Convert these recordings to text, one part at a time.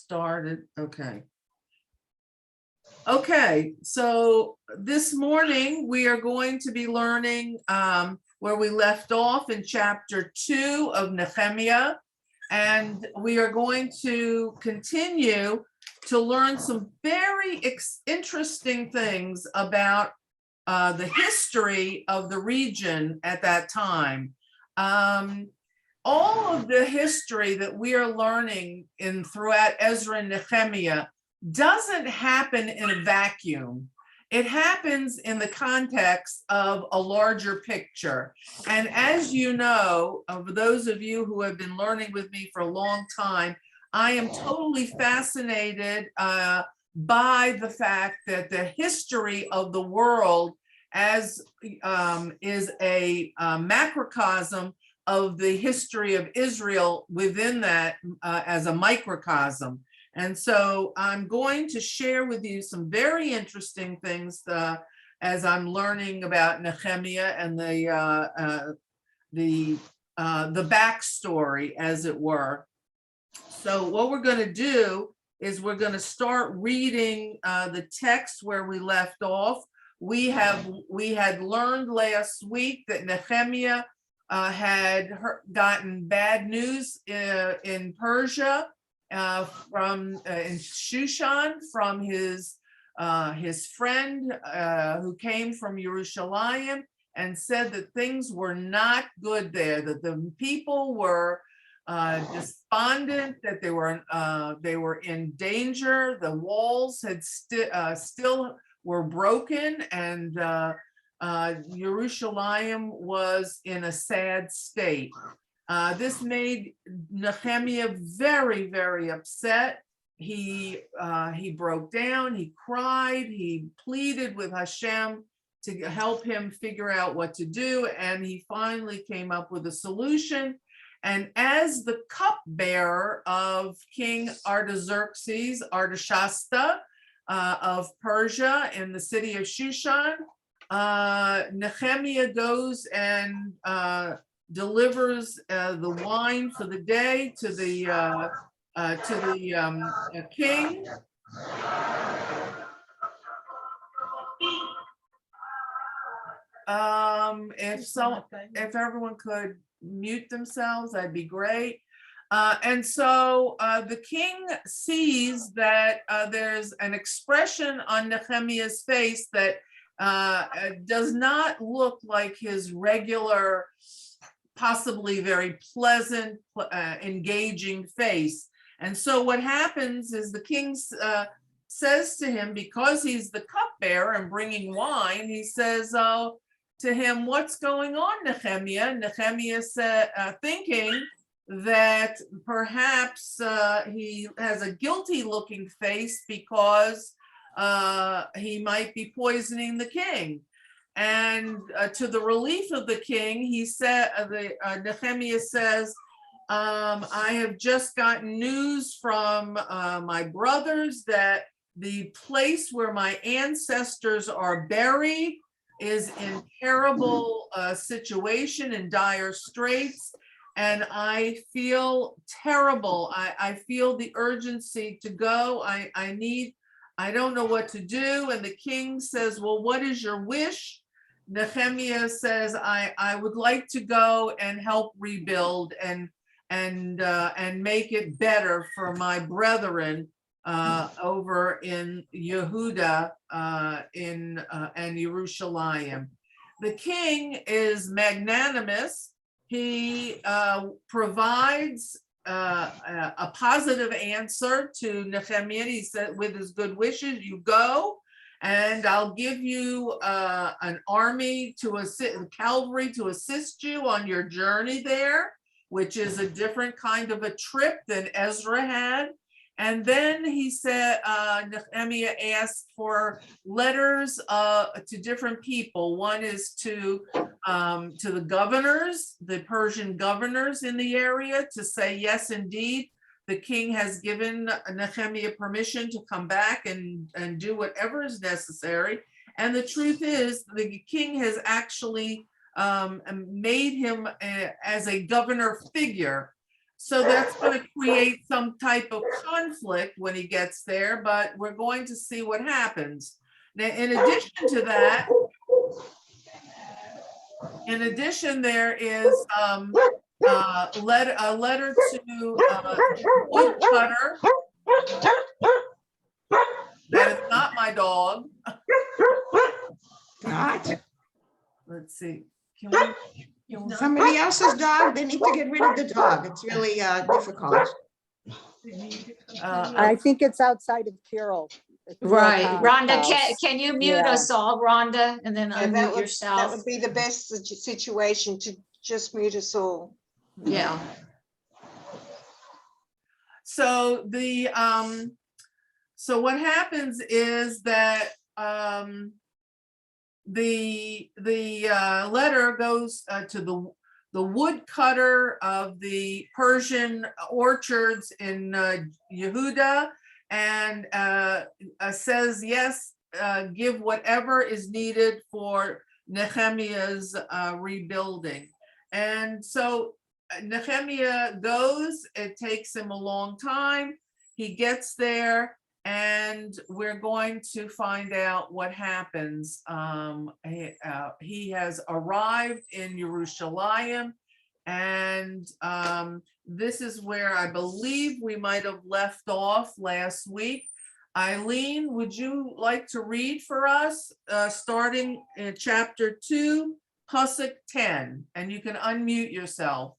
started. Okay, so this morning we are going to be learning where we left off in chapter 2 of Nechemiah, and we are going to continue to learn some very interesting things about the history of the region at that time. All of the history that we are learning throughout Ezra and Nehemiah doesn't happen in a vacuum. It happens in the context of a larger picture. And as you know, of those of you who have been learning with me for a long time, I am totally fascinated by the fact that the history of the world is a macrocosm of the history of Israel within that as a microcosm. And so I'm going to share with you some very interesting things as I'm learning about Nechemiah and the backstory, as it were. So what we're going to do is we're going to start reading the text where we left off. We had learned last week that Nechemiah had gotten bad news in Persia from in Shushan from his friend who came from Jerusalem and said that things were not good there, that the people were despondent, that they were in danger. The walls had still were broken, and Jerusalem was in a sad state. This made Nechemiah very, very upset. He broke down, he cried, he pleaded with Hashem to help him figure out what to do, and he finally came up with a solution. And as the cupbearer of King Artaxerxes, Artashasta of Persia in the city of Shushan, Nechemiah goes and delivers the wine for the day to the king. If everyone could mute themselves, that'd be great. And so the king sees that there's an expression on Nehemiah's face that does not look like his regular, possibly very pleasant, engaging face. And so what happens is the king says to him, because he's the cupbearer and bringing wine, he says to him, "What's going on, Nechemiah?" Nechemiah said, thinking that perhaps he has a guilty looking face because he might be poisoning the king. And to the relief of the king, he said, Nechemiah says, "I have just gotten news from my brothers that the place where my ancestors are buried is in terrible situation, in dire straits, and I feel terrible. I feel the urgency to go. I don't know what to do." And the king says, "Well, what is your wish?" Nechemiah says, I would like to go and help rebuild and make it better for my brethren over in Yehuda and Jerusalem." The king is magnanimous. He provides a positive answer to Nechemiah. He said, with his good wishes, "You go, and I'll give you an army to assist, cavalry to assist you on your journey there," which is a different kind of a trip than Ezra had. And then he said, Nehemiah asked for letters to different people. One is to the governors, the Persian governors in the area, to say, yes, indeed, the king has given Nehemiah permission to come back and do whatever is necessary. And the truth is, the king has actually made him as a governor figure. So that's going to create some type of conflict when he gets there, but we're going to see what happens. Now, in addition to that, there is a letter to woodcutter. That is not my dog. Not Let's see. Can we? somebody else's dog. They need to get rid of the dog. It's really difficult. I think it's outside of Carol. Right, Rhonda, house. can you mute Yeah. us all, Rhonda, and then Yeah, unmute that yourself? would be the best situation, to just mute us all. Yeah, So so what happens is that the letter goes to the woodcutter of the Persian orchards in Yehuda, and says, yes, give whatever is needed for Nechemiah's rebuilding. And so Nechemiah goes. It takes him a long time. He gets there, and we're going to find out what happens. He has arrived in Jerusalem, and this is where I believe we might have left off last week. Eileen, would you like to read for us, starting in chapter 2, Pasuk 10, and you can unmute yourself.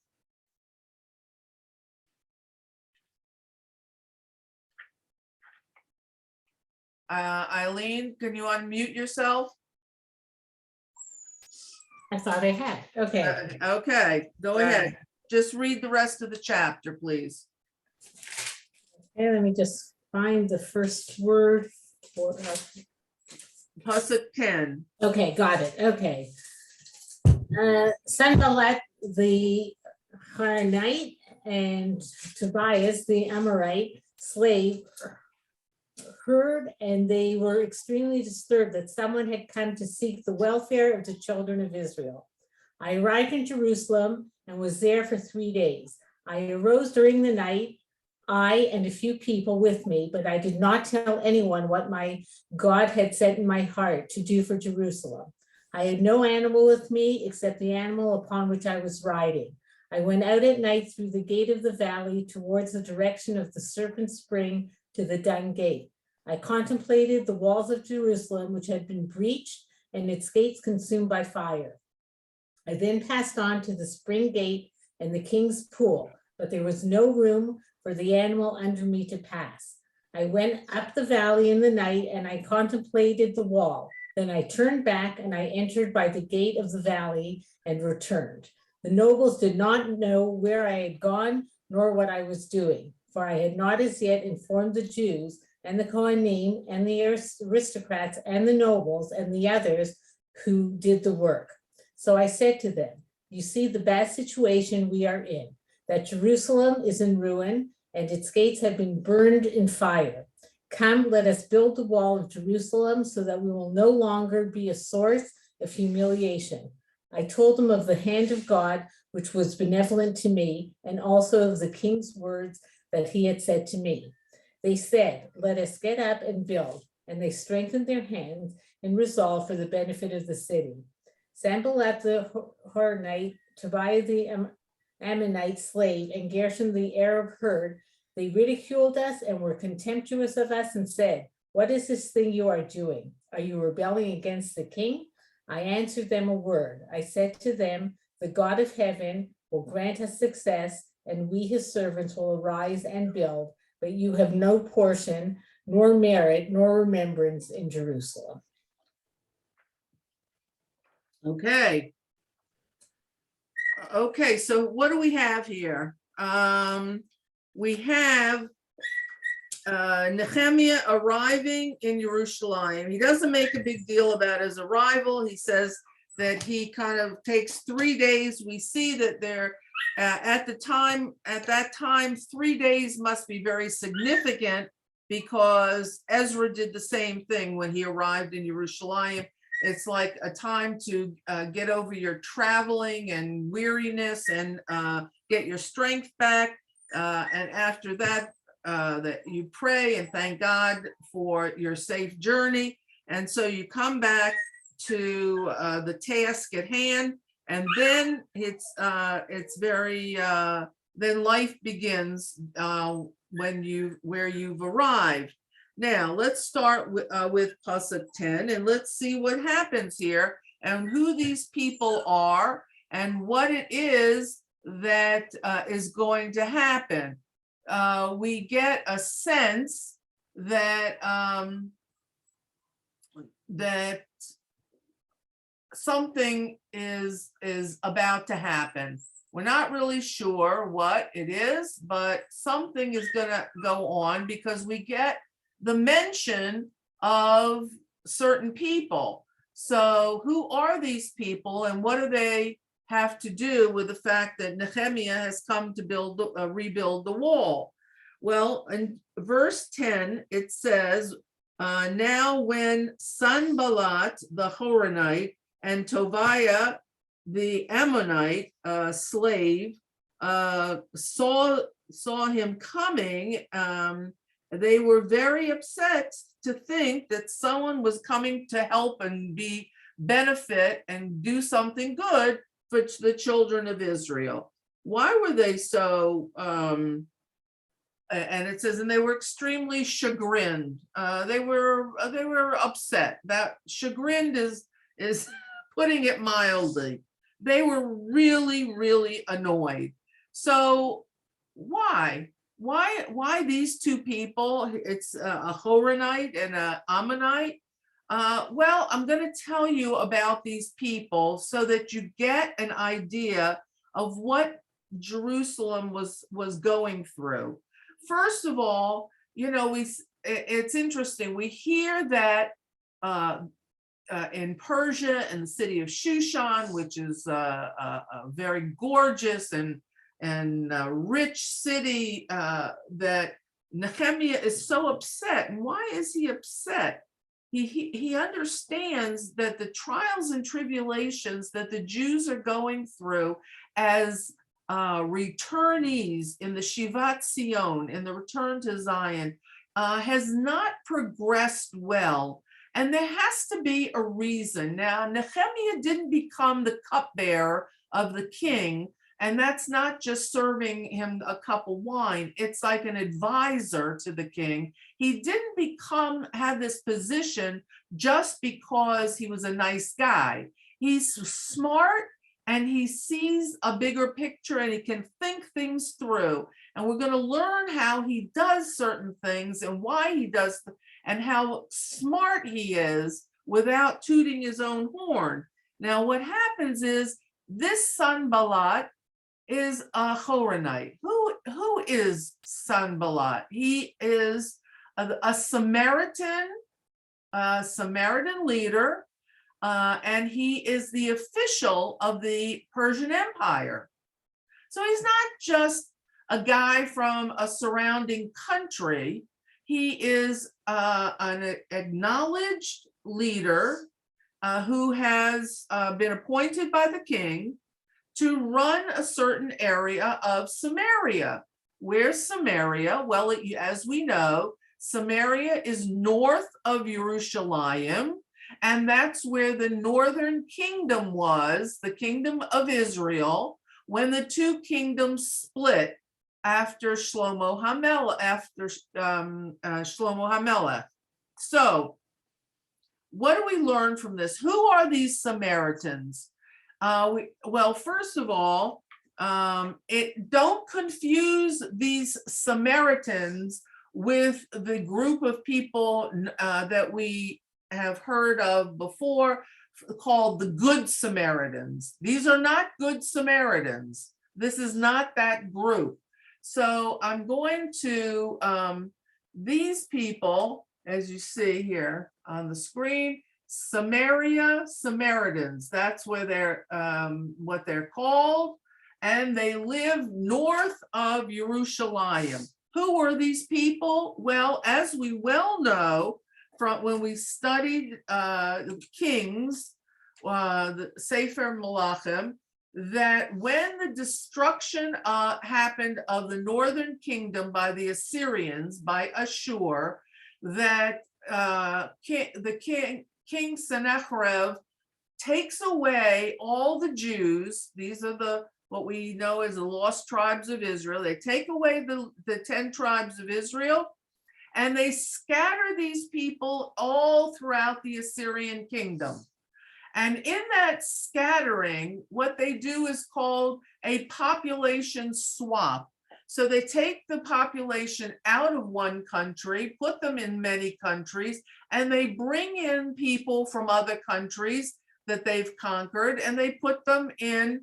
Eileen, can you unmute yourself? I thought I had, okay. Okay, go ahead. Just read the rest of the chapter, please. Okay, let me just find the first word for, Pasuk 10. okay, got it, okay. Sanballat the Horonite and Tobias the Amorite slave heard, and they were extremely disturbed that someone had come to seek the welfare of the children of Israel. I arrived in Jerusalem and was there for 3 days. I arose during the night, I and a few people with me, but I did not tell anyone what my God had set in my heart to do for Jerusalem. I had no animal with me except the animal upon which I was riding. I went out at night through the gate of the valley towards the direction of the Serpent Spring to the Dung Gate. I contemplated the walls of Jerusalem, which had been breached and its gates consumed by fire. I then passed on to the Spring Gate and the King's Pool, but there was no room for the animal under me to pass. I went up the valley in the night and I contemplated the wall. Then I turned back and I entered by the gate of the valley and returned. The nobles did not know where I had gone nor what I was doing, for I had not as yet informed the Jews and the Kohanim and the aristocrats and the nobles and the others who did the work. So I said to them, you see the bad situation we are in, that Jerusalem is in ruin and its gates have been burned in fire. Come, let us build the wall of Jerusalem so that we will no longer be a source of humiliation. I told them of the hand of God, which was benevolent to me, and also of the king's words that he had said to me. They said, let us get up and build, and they strengthened their hands in resolve for the benefit of the city. Sanballat the Horonite, Tobiah the Ammonite slave, and Gershom the Arab heard. They ridiculed us and were contemptuous of us and said, what is this thing you are doing? Are you rebelling against the king? I answered them a word. I said to them, the God of heaven will grant us success, and we his servants will arise and build, but you have no portion, nor merit, nor remembrance in Jerusalem. Okay. Okay, so what do we have here? We have Nechemiah arriving in Jerusalem. He doesn't make a big deal about his arrival. He says that he kind of takes 3 days. We see that there at that time, 3 days must be very significant, because Ezra did the same thing when he arrived in Jerusalem. It's like a time to get over your traveling and weariness and get your strength back. and after that, that you pray and thank God for your safe journey. And so you come back to the task at hand, and then it's very then life begins where you've arrived. Now let's start with Pasuk 10, and let's see what happens here and who these people are and what it is that is going to happen. We get a sense that that something is about to happen. We're not really sure what it is, but something is going to go on because we get the mention of certain people. So who are these people and what do they have to do with the fact that Nechemiah has come to rebuild the wall? Well, in verse 10, it says, now when Sanballat the Horonite and Tobiah the Ammonite slave saw him coming, they were very upset to think that someone was coming to help and benefit and do something good for the children of Israel. Why were they so and it says, and they were extremely chagrined. They were upset. That chagrined is putting it mildly. They were really, really annoyed. So why these two people? It's a Horonite and an Ammonite. Well, I'm going to tell you about these people so that you get an idea of what Jerusalem was going through. First of all, it's interesting. We hear that in Persia, in the city of Shushan, which is a very gorgeous and rich city, that Nechemiah is so upset. And why is he upset? He understands that the trials and tribulations that the Jews are going through as returnees in the Shivat Zion, in the return to Zion, has not progressed well. And there has to be a reason. Now, Nechemiah didn't become the cupbearer of the king, and that's not just serving him a cup of wine. It's like an advisor to the king. He didn't have this position just because he was a nice guy. He's smart and he sees a bigger picture and he can think things through. And we're going to learn how he does certain things and why he does and how smart he is without tooting his own horn. Now, what happens is this Sanballat is a Horonite. Who is Sanballat? He is a Samaritan leader, and he is the official of the Persian Empire. So he's not just a guy from a surrounding country. He is an acknowledged leader who has been appointed by the king to run a certain area of Samaria. Where's Samaria? Well, as we know, Samaria is north of Jerusalem, and that's where the northern kingdom was, the kingdom of Israel, when the two kingdoms split after Shlomo HaMelech. So, what do we learn from this? Who are these Samaritans? Well, first of all, don't confuse these Samaritans with the group of people that we have heard of before called the Good Samaritans. These are not Good Samaritans. This is not that group. So I'm going to, these people, as you see here on the screen, Samaria, Samaritans, that's where they're what they're called, and they live north of Jerusalem. Who were these people? Well, as we well know from when we studied the Kings, the Sefer Malachim, that when the destruction happened of the northern kingdom by the Assyrians, by Ashur, that King Sennacherib takes away all the Jews. These are what we know as the lost tribes of Israel. They take away the 10 tribes of Israel, and they scatter these people all throughout the Assyrian kingdom. And in that scattering, what they do is called a population swap. So they take the population out of one country, put them in many countries, and they bring in people from other countries that they've conquered, and they put them in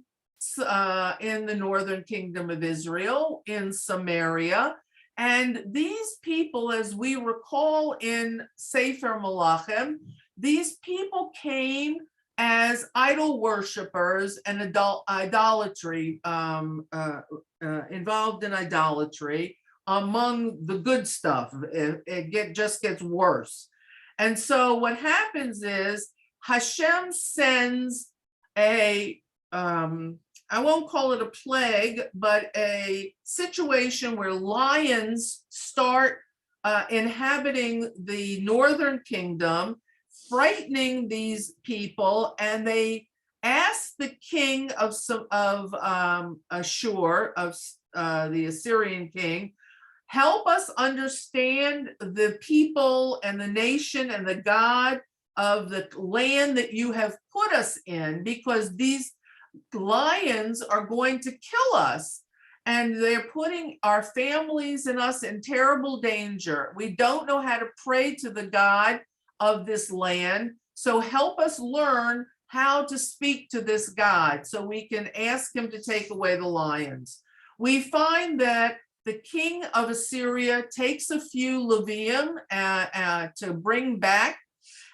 the northern kingdom of Israel, in Samaria. And these people, as we recall in Sefer Malachim, these people came as idol worshipers and idolatry, involved in idolatry among the good stuff. It just gets worse. And so what happens is Hashem sends I won't call it a plague, but a situation where lions start inhabiting the northern kingdom, frightening these people, and they ask the king of Ashur, the Assyrian king, help us understand the people and the nation and the God of the land that you have put us in, because these lions are going to kill us, and they're putting our families and us in terrible danger. We don't know how to pray to the God of this land, so help us learn how to speak to this God so we can ask him to take away the lions. We find that the king of Assyria takes a few Levium to bring back,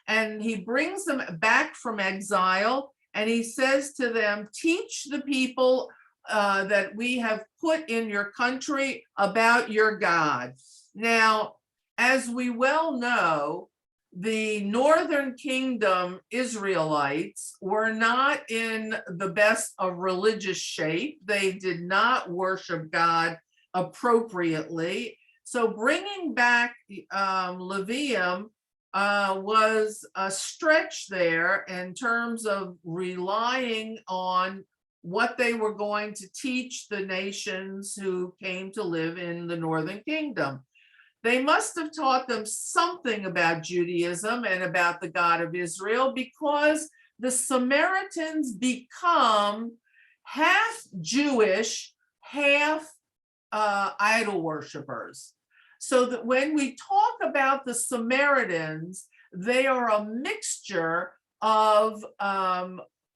and he brings them back from exile, and he says to them, teach the people that we have put in your country about your God. Now, as we well know, the northern kingdom Israelites were not in the best of religious shape. They did not worship God appropriately. So bringing back Levium was a stretch there in terms of relying on what they were going to teach the nations who came to live in the northern kingdom. They must have taught them something about Judaism and about the God of Israel, because the Samaritans become half Jewish, half idol worshipers. So that when we talk about the Samaritans, they are a mixture of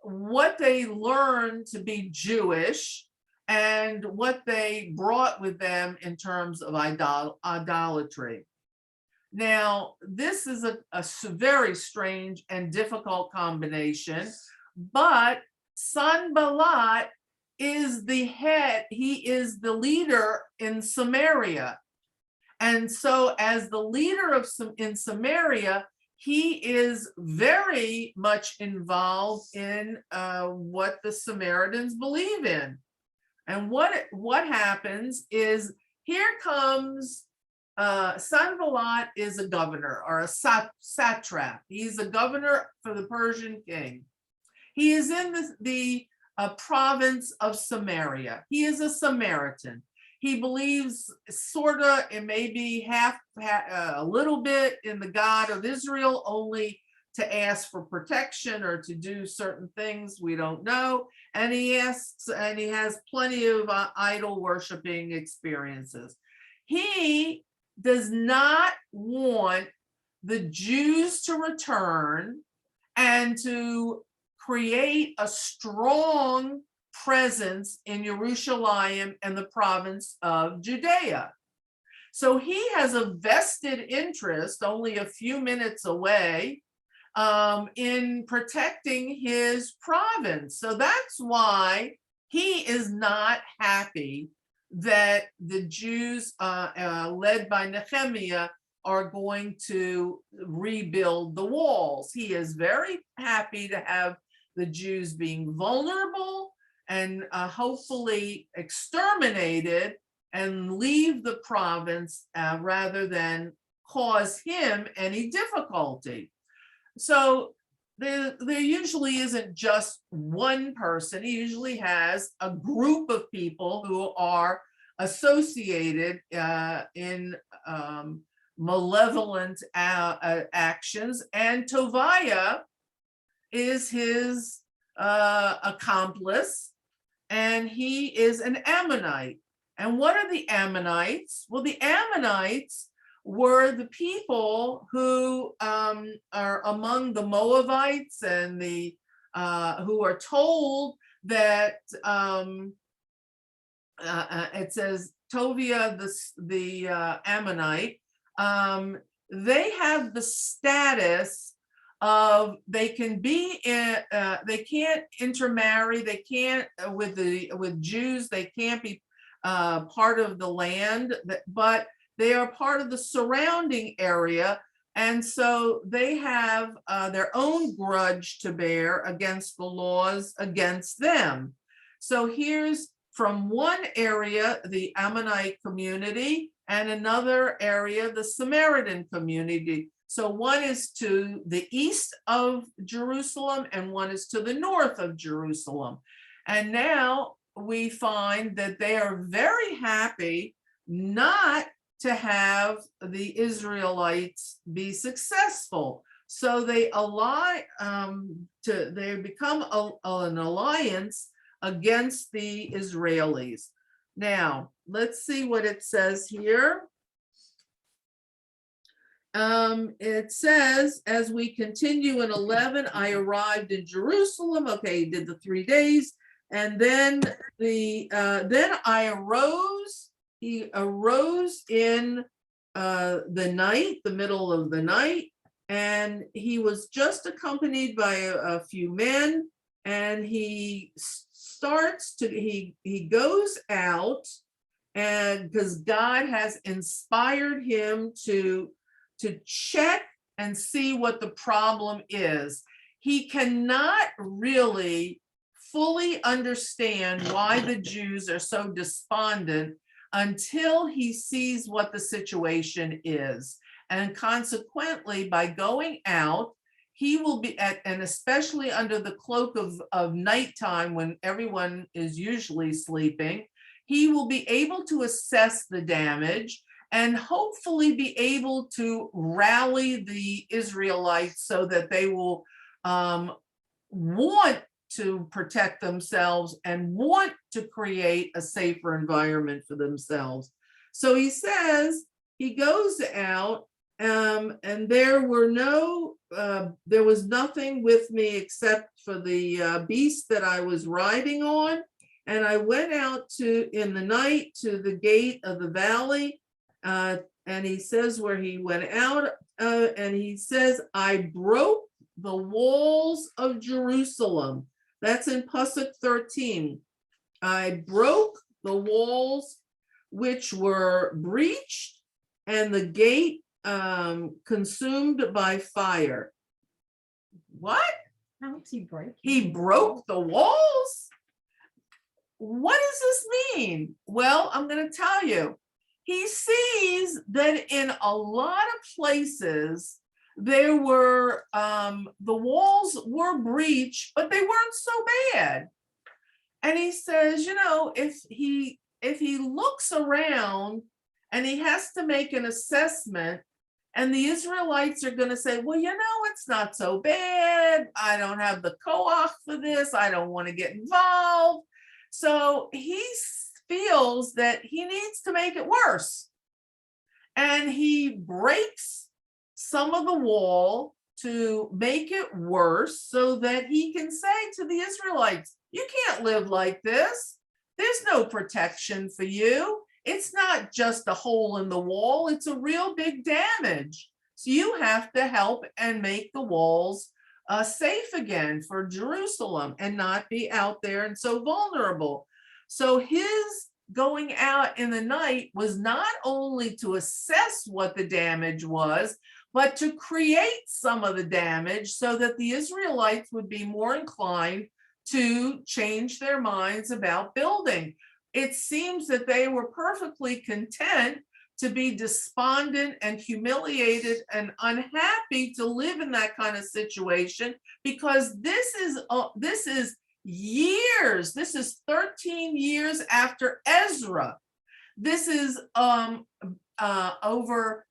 what they learned to be Jewish and what they brought with them in terms of idolatry. Now, this is a very strange and difficult combination, but Sanballat is the head, he is the leader in Samaria. And so as the leader in Samaria, he is very much involved in what the Samaritans believe in. And what happens is, here comes Sanballat is a governor or a satrap. He's a governor for the Persian king. He is in the province of Samaria. He is a Samaritan. He believes sort of, it may be a little bit in the God of Israel, only to ask for protection or to do certain things, we don't know. And he asks, and he has plenty of idol worshiping experiences. He does not want the Jews to return and to create a strong presence in Jerusalem and the province of Judea. So he has a vested interest, only a few minutes away, in protecting his province. So that's why he is not happy that the Jews led by Nechemiah are going to rebuild the walls. He is very happy to have the Jews being vulnerable and hopefully exterminated and leave the province rather than cause him any difficulty. So there usually isn't just one person. He usually has a group of people who are associated in malevolent actions, and Tobiah is his accomplice, and he is an Ammonite. And what are the Ammonites? Well, the Ammonites were the people who are among the Moabites and the who are told that it says Tobiah, the Ammonite, they have the status of they can be in, they can't intermarry, they can't with Jews, they can't be part of the land, but they are part of the surrounding area, and so they have their own grudge to bear against the laws against them. So here's from one area the Ammonite community, and another area the Samaritan community. So one is to the east of Jerusalem and one is to the north of Jerusalem. And now we find that they are very happy not to have the Israelites be successful. So they ally they become an alliance against the Israelis. Now, let's see what it says here. It says, as we continue in 11, I arrived in Jerusalem. Okay, he did the 3 days. And then I arose. He arose in the night, the middle of the night, and he was just accompanied by a few men, and he starts to, he goes out, and because God has inspired him to check and see what the problem is. He cannot really fully understand why the Jews are so despondent until he sees what the situation is. And consequently, by going out, he will be at, and especially under the cloak of nighttime when everyone is usually sleeping, he will be able to assess the damage and hopefully be able to rally the Israelites so that they will want to protect themselves and want to create a safer environment for themselves. So he says he goes out, and there was nothing with me except for the beast that I was riding on. And I went out in the night to the gate of the valley. And he says where he went out, and he says, I broke the walls of Jerusalem. That's in Pasuk 13. I broke the walls which were breached, and the gate consumed by fire. What? How did he break? He broke the walls? What does this mean? Well, I'm going to tell you. He sees that in a lot of places there were the walls were breached, but they weren't so bad. And he says, you know, if he looks around and he has to make an assessment, and the Israelites are going to say, well, you know, it's not so bad. I don't have the koach for this. I don't want to get involved. So he feels that he needs to make it worse. And he breaks some of the wall to make it worse so that he can say to the Israelites, you can't live like this. There's no protection for you. It's not just a hole in the wall. It's a real big damage. So you have to help and make the walls safe again for Jerusalem and not be out there and so vulnerable. So his going out in the night was not only to assess what the damage was, but to create some of the damage so that the Israelites would be more inclined to change their minds about building. It seems that they were perfectly content to be despondent and humiliated and unhappy to live in that kind of situation, because this is years. This is 13 years after Ezra. This is over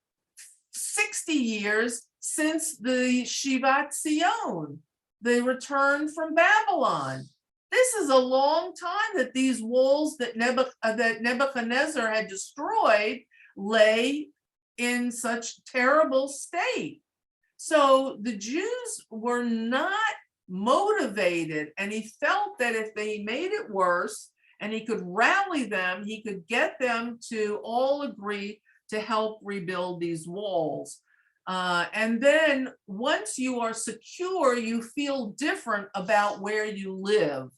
60 years since the Shivat Zion, the return from Babylon. This is a long time that these walls that Nebuchadnezzar had destroyed lay in such terrible state. So the Jews were not motivated, and he felt that if they made it worse and he could rally them, he could get them to all agree to help rebuild these walls. And then once you are secure, you feel different about where you live.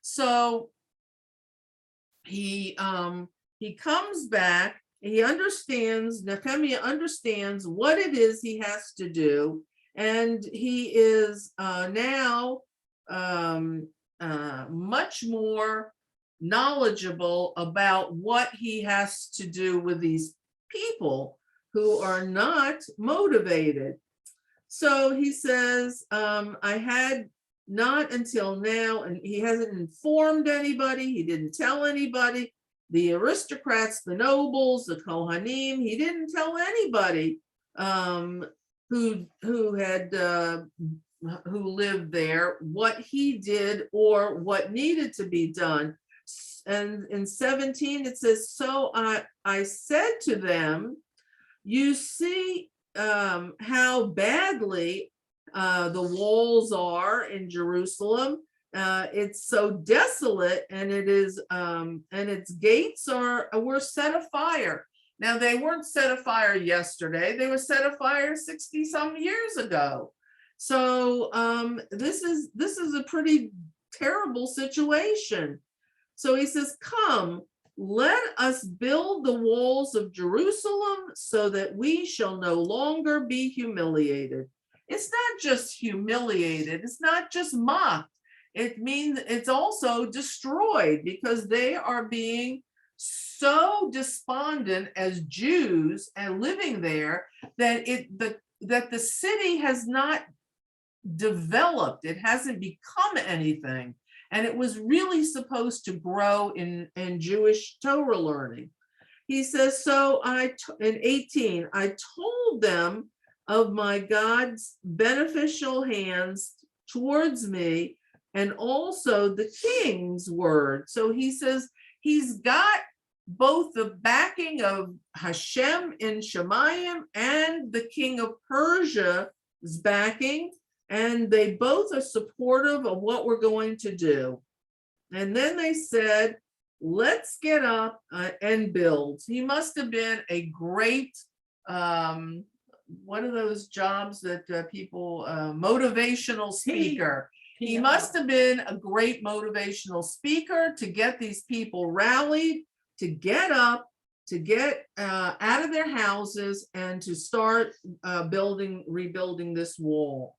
So he comes back, he understands, Nechemiah understands what it is he has to do, and he is now much more knowledgeable about what he has to do with these people who are not motivated. So he says, I had not until now, and he hasn't informed anybody, he didn't tell anybody, the aristocrats, the nobles, the Kohanim, he didn't tell anybody who lived there what he did or what needed to be done. And in 17 it says, so I said to them, you see how badly the walls are in Jerusalem. It's so desolate, and it is, and its gates were set afire. Now they weren't set afire yesterday; they were set afire 60 some years ago. So this is a pretty terrible situation. So he says, "Come, let us build the walls of Jerusalem, so that we shall no longer be humiliated." It's not just humiliated; it's not just mocked. It means it's also destroyed, because they are being so despondent as Jews and living there that the city has not developed. It hasn't become anything, and it was really supposed to grow in Jewish Torah learning. He says, so in 18, I told them of my God's beneficial hands towards me, and also the king's word. So he says he's got both the backing of Hashem in Shemayim and the king of Persia's backing, and they both are supportive of what we're going to do. And then they said, let's get up and build. He must have been a great, what are those jobs that people, motivational speaker. He must have been a great motivational speaker to get these people rallied, to get up, to get out of their houses, and to start rebuilding this wall.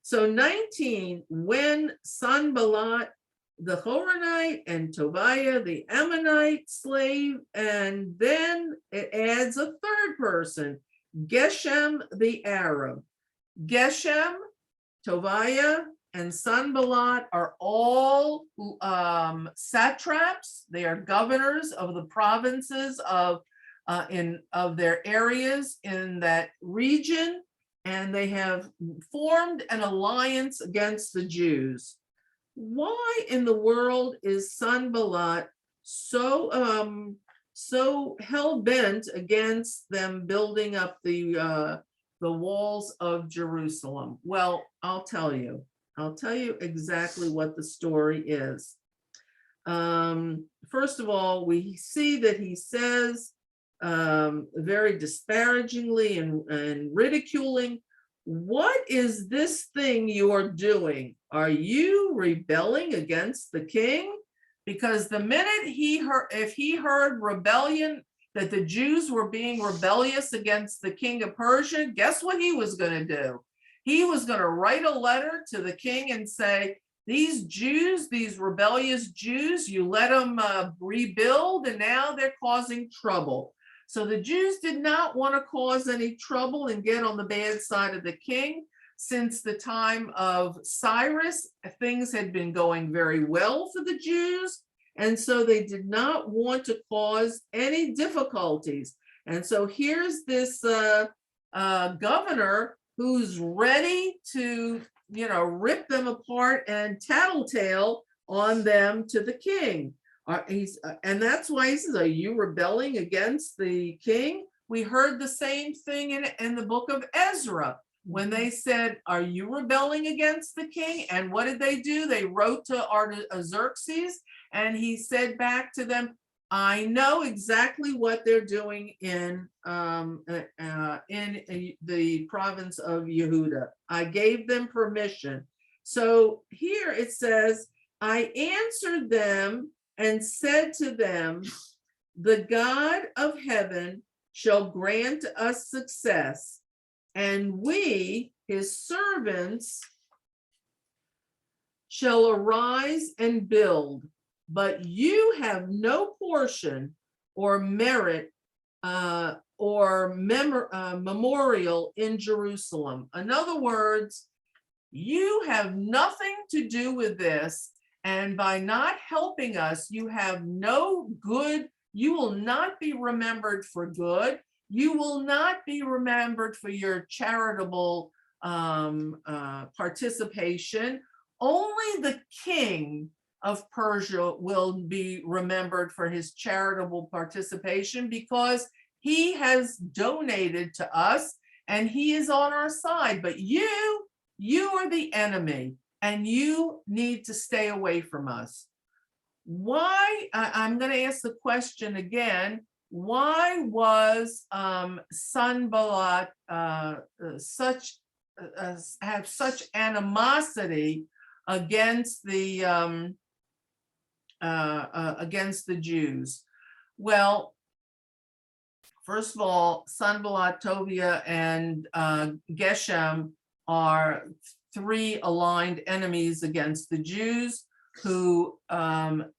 So 19, when Sanballat the Horonite and Tobiah the Ammonite slave, and then it adds a third person, Geshem the Arab. Geshem, Tobiah, and Sanballat are all satraps. They are governors of the provinces of their areas in that region, and they have formed an alliance against the Jews. Why in the world is Sanballat so hell-bent against them building up the walls of Jerusalem? Well, I'll tell you exactly what the story is. First of all, we see that he says very disparagingly and ridiculing, what is this thing you are doing? Are you rebelling against the king? Because the minute if he heard rebellion, that the Jews were being rebellious against the king of Persia, guess what he was going to do? He was going to write a letter to the king and say, these Jews, these rebellious Jews, you let them rebuild, and now they're causing trouble. So the Jews did not want to cause any trouble and get on the bad side of the king. Since the time of Cyrus, things had been going very well for the Jews, and so they did not want to cause any difficulties. And so here's this governor who's ready to, rip them apart and tattletale on them to the king. And that's why he says, are you rebelling against the king? We heard the same thing in the book of Ezra, when they said, are you rebelling against the king? And what did they do? They wrote to Artaxerxes, and he said back to them, I know exactly what they're doing in the province of Yehuda. I gave them permission. So here it says, I answered them and said to them, the God of heaven shall grant us success, and we, his servants, shall arise and build, but you have no portion or merit or memorial in Jerusalem. In other words, you have nothing to do with this, and by not helping us, you have no good, you will not be remembered for good. You will not be remembered for your charitable participation. Only the king of Persia will be remembered for his charitable participation, because he has donated to us and he is on our side. But you are the enemy, and you need to stay away from us. Why? I'm going to ask the question again. Why was Sanballat have such animosity against the Jews? Well, first of all, Sanballat, Tobiah, and Geshem are three aligned enemies against the Jews, who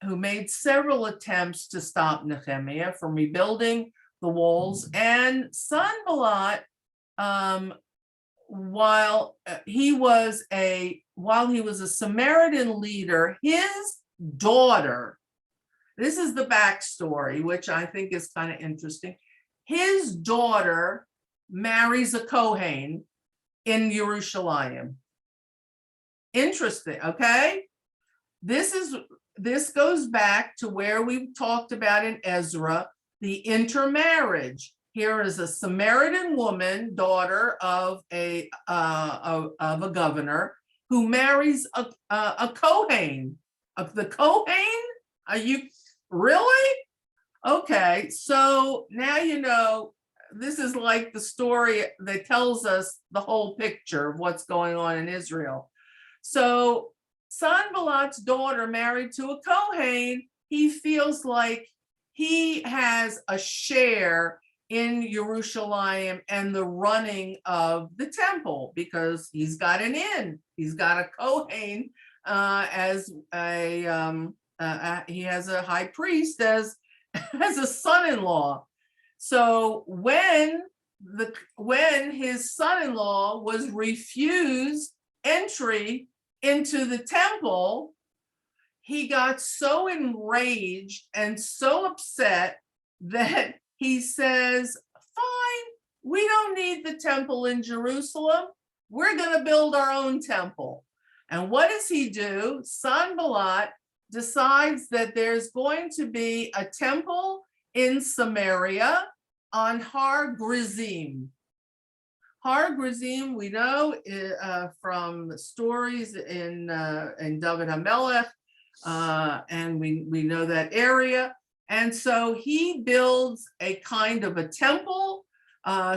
made several attempts to stop Nechemiah from rebuilding the walls. And Sanballat, while he was a Samaritan leader, his daughter, this is the backstory, which I think is kind of interesting. His daughter marries a Kohen in Jerusalem. Interesting, okay? This goes back to where we talked about in Ezra, the intermarriage. Here is a Samaritan woman, daughter of a governor, who marries a Kohen. The Kohen? Are you really? Okay, so now you know. This is like the story that tells us the whole picture of what's going on in Israel. So Sanballat's daughter married to a Kohen, he feels like he has a share in Jerusalem and the running of the temple, because he's got an in. He's got a Kohen as a he has a high priest as a son-in-law. So when his son-in-law was refused entry into the temple, he got so enraged and so upset that he says, fine, we don't need the temple in Jerusalem. We're going to build our own temple. And what does he do? Sanballat decides that there's going to be a temple in Samaria on Har Gerizim. Har Gerizim, we know from stories in David HaMelech, and we know that area. And so he builds a kind of a temple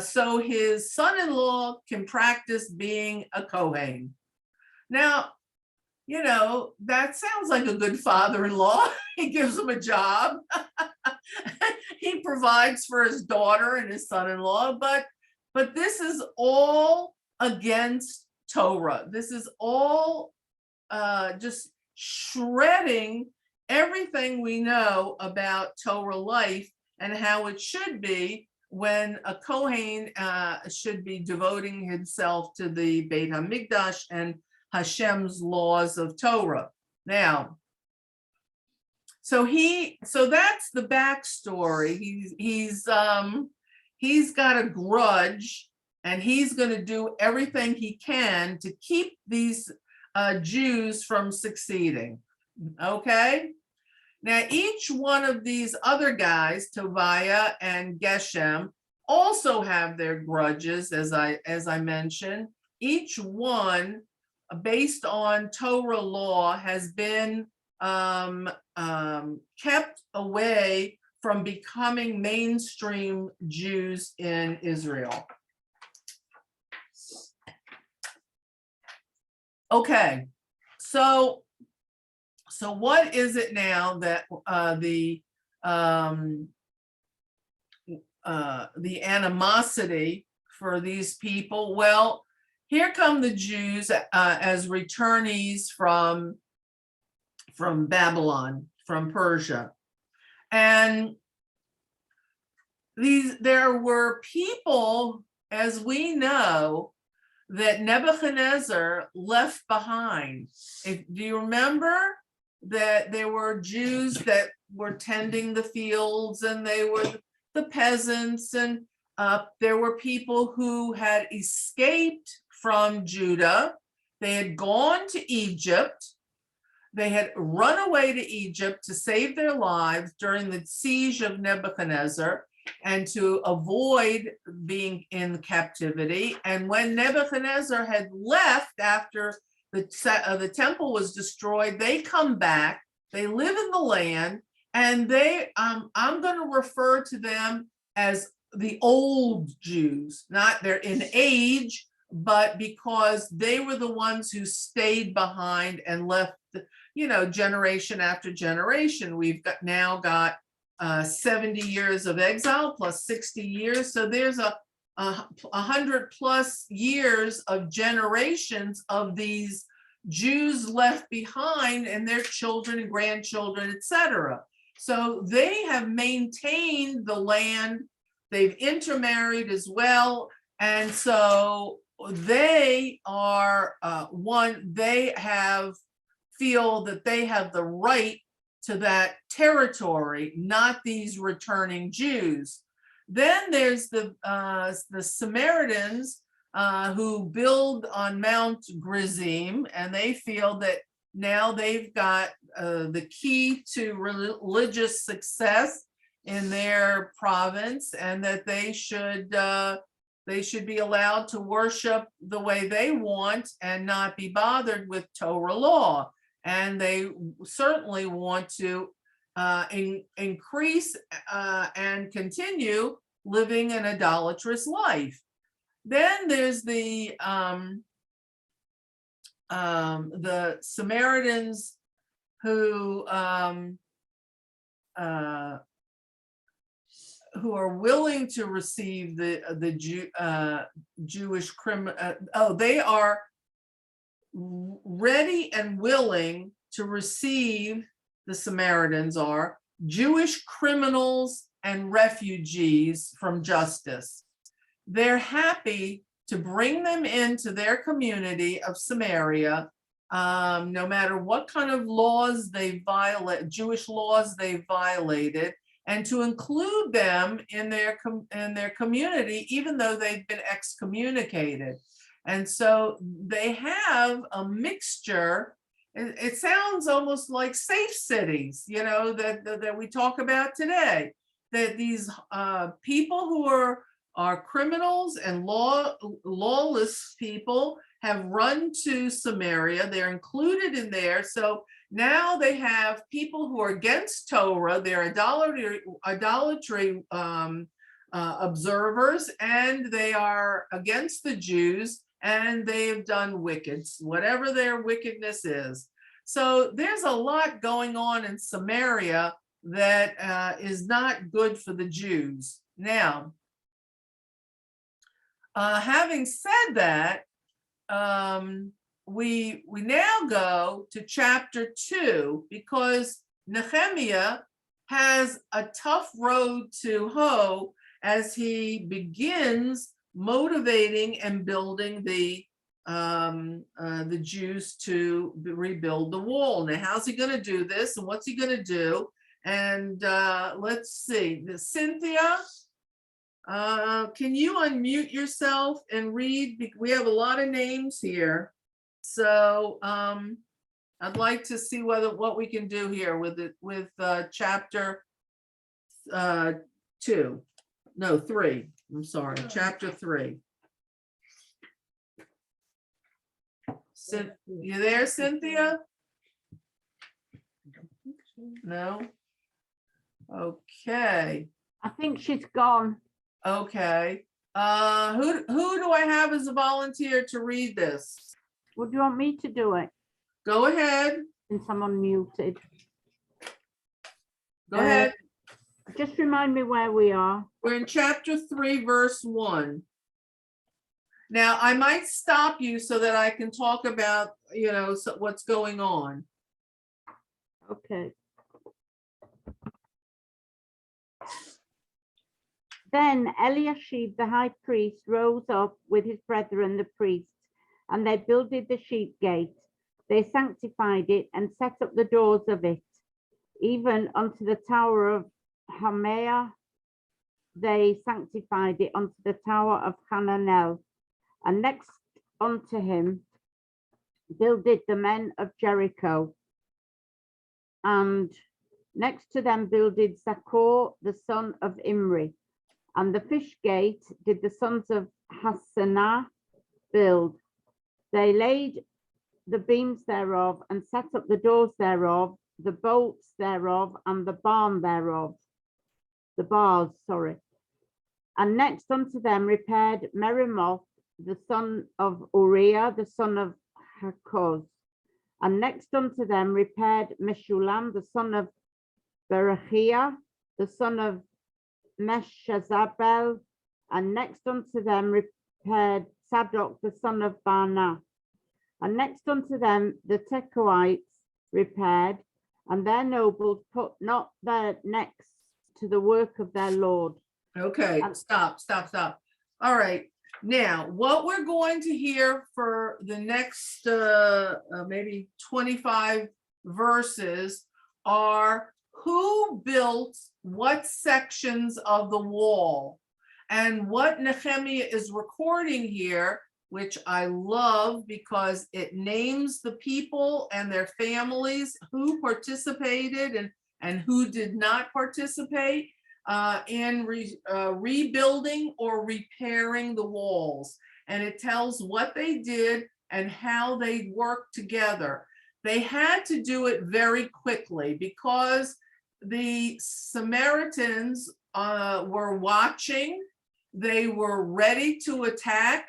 so his son-in-law can practice being a Kohen. Now, you know, that sounds like a good father-in-law. He gives him a job. He provides for his daughter and his son-in-law, but this is all against Torah. This is all just shredding everything we know about Torah life and how it should be when a Kohen should be devoting himself to the Beit HaMikdash and Hashem's laws of Torah. Now, so that's the backstory. He's got a grudge, and he's going to do everything he can to keep these Jews from succeeding. Okay. Now, each one of these other guys, Tobiah and Geshem, also have their grudges, as I mentioned. Each one, based on Torah law, has been kept away from becoming mainstream Jews in Israel. Okay, so what is it now that the animosity for these people? Well, here come the Jews as returnees from Babylon, from Persia. And there were people, as we know, that Nebuchadnezzar left behind. Do you remember that there were Jews that were tending the fields, and they were the peasants, and there were people who had escaped from Judah. They had gone to Egypt. They had run away to Egypt to save their lives during the siege of Nebuchadnezzar and to avoid being in captivity. And when Nebuchadnezzar had left after the temple was destroyed, they come back, they live in the land, and I'm going to refer to them as the old Jews. Not they're in age, but because they were the ones who stayed behind and left, generation after generation. We've now got 70 years of exile plus 60 years. So there's a 100+ years of generations of these Jews left behind, and their children and grandchildren, etc. So they have maintained the land. They've intermarried as well. And so they are feel that they have the right to that territory, not these returning Jews. Then there's the Samaritans who build on Mount Gerizim, and they feel that now they've got the key to religious success in their province, and that they should be allowed to worship the way they want and not be bothered with Torah law. And they certainly want to increase and continue living an idolatrous life. Then there's the Samaritans who are willing to receive the Jewish criminal. They are ready and willing to receive, the Samaritans are, Jewish criminals and refugees from justice. They're happy to bring them into their community of Samaria, no matter what kind of laws they violate, Jewish laws they violated, and to include them in their community, even though they've been excommunicated. And so they have a mixture. It sounds almost like safe cities, that we talk about today, that these people who are criminals and lawless people have run to Samaria. They're included in there. So now they have people who are against Torah, they're idolatry observers, and they are against the Jews, and they've done whatever their wickedness is. So there's a lot going on in Samaria that is not good for the Jews. Now, having said that, we now go to chapter 2 because Nechemiah has a tough road to hoe as he begins motivating and building the Jews to rebuild the wall. Now, how's he going to do this, and what's he going to do? And let's see, Cynthia, can you unmute yourself and read? We have a lot of names here, so I'd like to see what we can do here with it with chapter 2. No, 3. I'm sorry, chapter 3. You there, Cynthia? No? Okay, I think she's gone. okay. Who do I have as a volunteer to read this? Would you want me to do it Go ahead, since I'm unmuted? go ahead. Just remind me where we are. We're in chapter 3, verse 1. Now, I might stop you so that I can talk about, what's going on. Okay. Then Eliashib the high priest rose up with his brethren the priests, and they builded the sheep gate. They sanctified it and set up the doors of it, even unto the tower of Hamea. They sanctified it unto the tower of Hananel. And next unto him builded the men of Jericho. And next to them builded Zachor the son of Imri. And the fish gate did the sons of Hassanah build. They laid the beams thereof and set up the doors thereof, the bolts thereof, and the barn thereof. The bars, sorry. And next unto them repaired Merimoth, the son of Uriah, the son of Hakoz. And next unto them repaired Meshulam, the son of Berechiah, the son of Meshazabel. And next unto them repaired Zadok, the son of Baana. And next unto them the Tekoites repaired, and their nobles put not their necks to the work of their Lord. Okay, stop. All right, now what we're going to hear for the next maybe 25 verses are who built what sections of the wall. And what Nechemiah is recording here, which I love because it names the people and their families who participated and who did not participate in rebuilding or repairing the walls. And it tells what they did and how they worked together. They had to do it very quickly because the Samaritans were watching. They were ready to attack.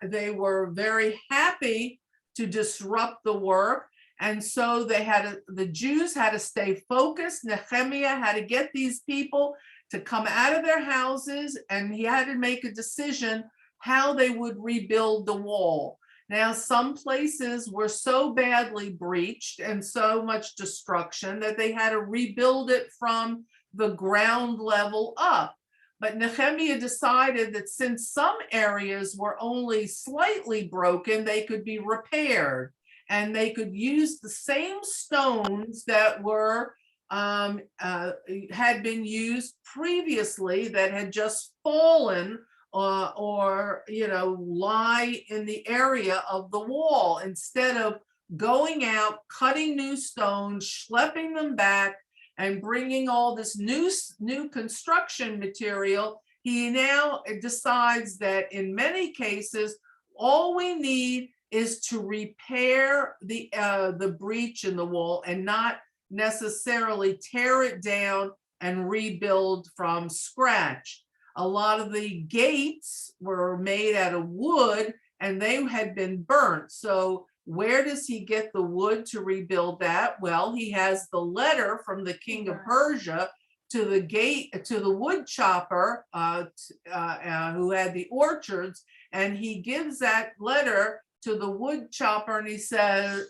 They were very happy to disrupt the work. And so the Jews had to stay focused. Nehemiah had to get these people to come out of their houses, and he had to make a decision how they would rebuild the wall. Now, some places were so badly breached and so much destruction that they had to rebuild it from the ground level up. But Nehemiah decided that since some areas were only slightly broken, they could be repaired, and they could use the same stones that were had been used previously that had just fallen or lie in the area of the wall, instead of going out, cutting new stones, schlepping them back, and bringing all this new construction material. He now decides that in many cases, all we need is to repair the breach in the wall and not necessarily tear it down and rebuild from scratch. A lot of the gates were made out of wood and they had been burnt. So where does he get the wood to rebuild that? Well, he has the letter from the king of Persia to the wood chopper who had the orchards, and he gives that letter to the wood chopper and he says,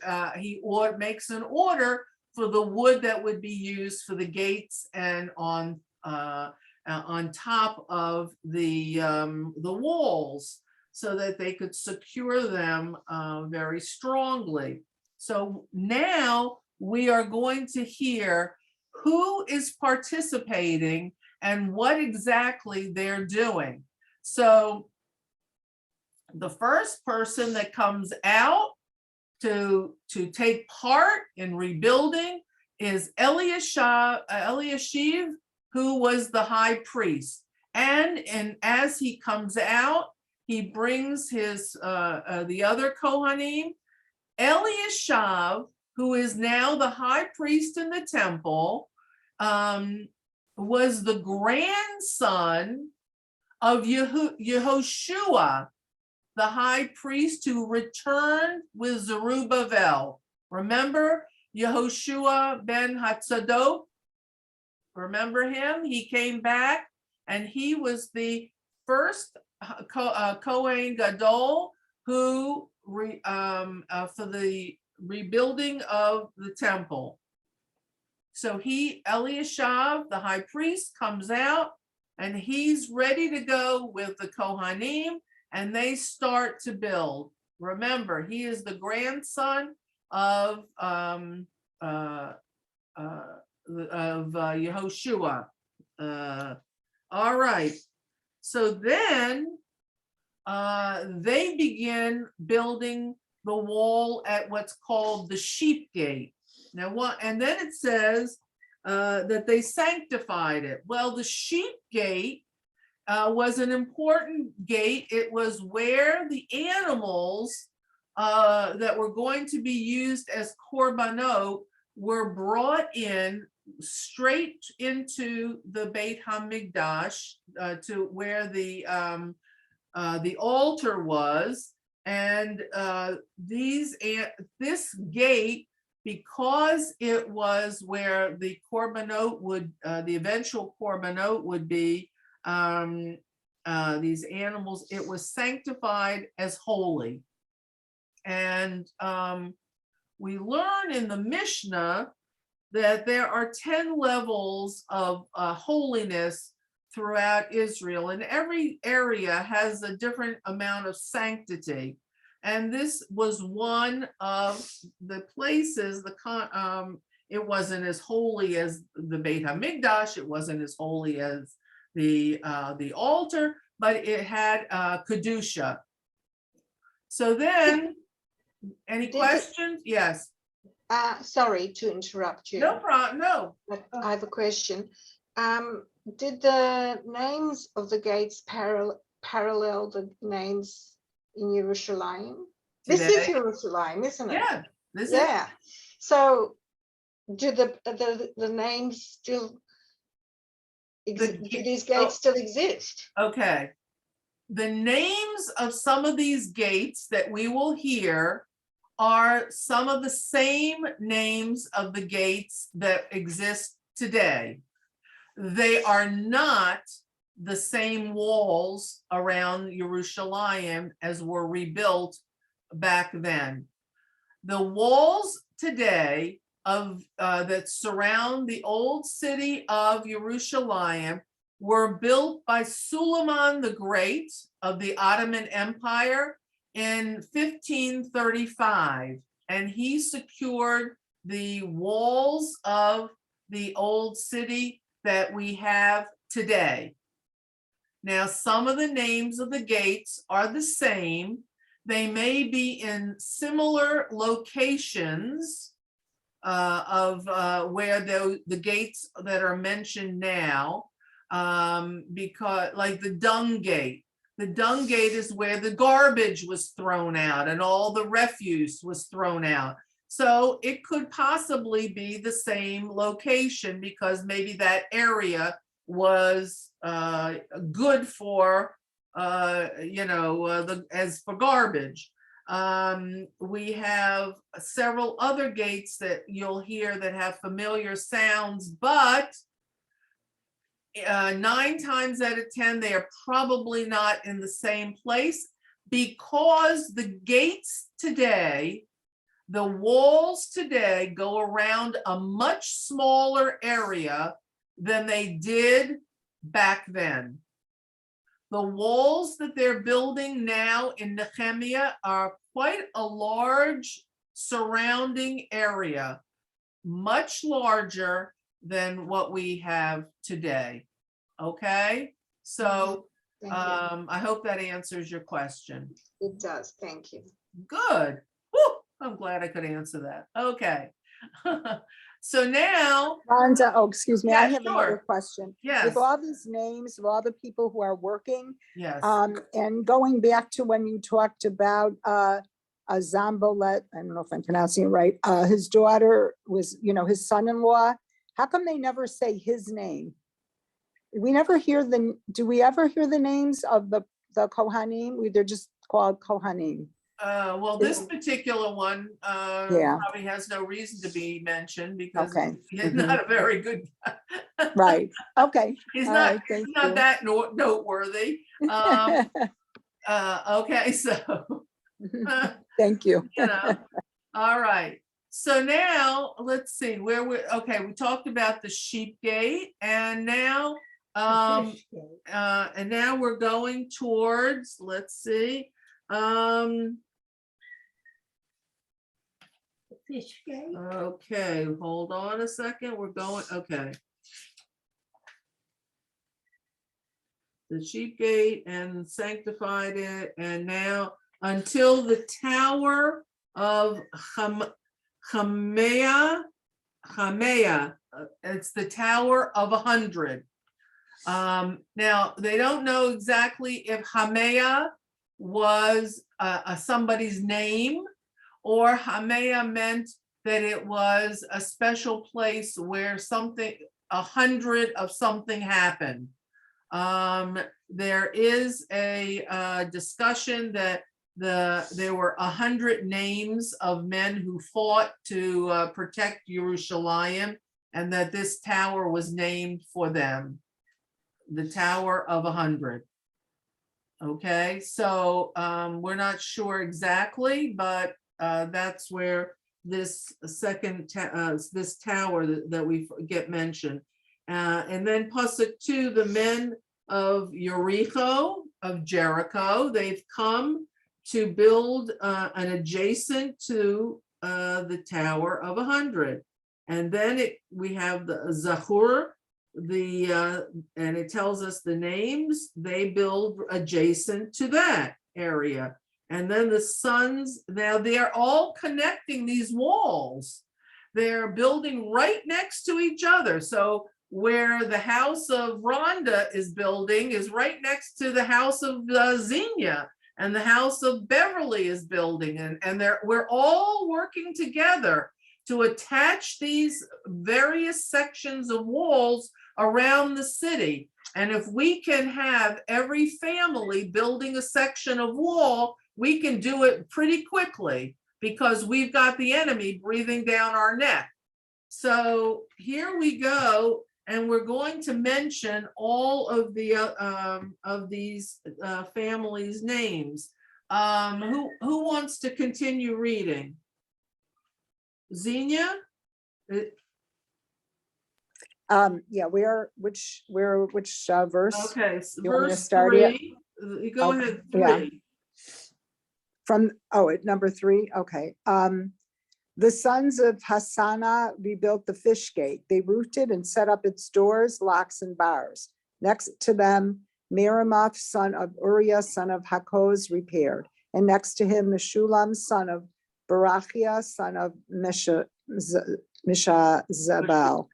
makes an order for the wood that would be used for the gates and on top of the walls, so that they could secure them very strongly. So now we are going to hear who is participating and what exactly they're doing. So the first person that comes out to take part in rebuilding is Eliashiv, who was the high priest. And as he comes out, he brings his the other Kohanim. Eliashiv, who is now the high priest in the temple, was the grandson of Yehoshua, the high priest who returned with Zerubbabel. Remember Yehoshua ben Hatzadok? Remember him? He came back and he was the first Kohen Gadol who for the rebuilding of the temple. So Eliashiv, the high priest, comes out and he's ready to go with the Kohanim, and they start to build. Remember, he is the grandson of Yehoshua. All right. So then they begin building the wall at what's called the sheep gate. Now, and then it says that they sanctified it. Well, the sheep gate was an important gate. It was where the animals that were going to be used as korbanot were brought in straight into the Beit HaMikdash to where the altar was. And this gate, because it was where the korbanot would, the eventual korbanot would be, these animals, it was sanctified as holy. And we learn in the Mishnah that there are 10 levels of holiness throughout Israel, and every area has a different amount of sanctity. And this was one of the places, it wasn't as holy as the Beit HaMikdash, it wasn't as holy as the altar, but it had Kedusha. So then, any questions? Yes. Sorry to interrupt you. No problem, no. But I have a question. Did the names of the gates parallel the names in Jerusalem? This is Today? Jerusalem, isn't it? Yeah, this is, Yeah. So do the names still exist? Do these gates still exist? okay. The names of some of these gates that we will hear are some of the same names of the gates that exist today. They are not the same walls around Jerusalem as were rebuilt back then. The walls today that surround the old city of Jerusalem were built by Suleiman the Great of the Ottoman Empire in 1535, and he secured the walls of the old city that we have today. Now, some of the names of the gates are the same. They may be in similar locations of where the gates that are mentioned now, because like the dung gate. The dung gate is where the garbage was thrown out and all the refuse was thrown out. So it could possibly be the same location because maybe that area was good for, as for garbage. We have several other gates that you'll hear that have familiar sounds, but 9 times out of 10, they are probably not in the same place. because the gates today, the walls today go around a much smaller area than they did back then. The walls that they're building now in Nechemiah are quite a large surrounding area, much larger than what we have today. Okay, so Thank you. I hope that answers your question. It does. Thank you. Good. Woo, I'm glad I could answer that. Okay. So now, Rhonda, oh, excuse me, I Yeah, have another sure. question. yes, With all these names of all the people who are working, yes, and going back to when you talked about a Zambolet, I don't know if I'm pronouncing it right, his daughter was, his son-in-law, how come they never say his name? We never hear do we ever hear the names of the Kohanim? They're just called Kohanim. well, this particular one Yeah. probably has no reason to be mentioned because Okay. he's not a very good, Right, okay. he's All not, right, thank he's not you. that noteworthy. Okay, so, Thank you. all right. So now, let's see, where we talked about the sheep gate, and now, The fish gate. and now we're going towards, let's see, The fish gate. okay, hold on a second, we're going, okay. The sheep gate and sanctified it, and now until the tower of Nechemiah, it's the Tower of 100. Now, they don't know exactly if Nechemiah was somebody's name, or Nechemiah meant that it was a special place where 100 of something happened. There is a discussion that there were 100 names of men who fought to protect Jerusalem, and that this tower was named for them, the Tower of 100. Okay, so we're not sure exactly, but that's where this this tower that we get mentioned. And then Pasuk 2, the men of Jericho, they've come to build an adjacent to the Tower of 100. And then we have the Zahur, and it tells us the names, they build adjacent to that area. And then the sons, now they're all connecting these walls. They're building right next to each other. So where the house of Ronda is building is right next to the house of Xenia, and the house of Beverly is building, and we're all working together to attach these various sections of walls around the city. And if we can have every family building a section of wall, we can do it pretty quickly because we've got the enemy breathing down our neck. So here we go, and we're going to mention all of these families' names. Who wants to continue reading? Xenia? Yeah, which verse? Okay, You want me to verse start it? 3. Go Okay, ahead, yeah. 3. At number 3, okay. The sons of Hassana rebuilt the fish gate. They roofed and set up its doors, locks, and bars. Next to them, Meremoth, son of Uriah, son of Hakoz, repaired. And next to him, Meshulam, son of Barachia, son of Mishazabel.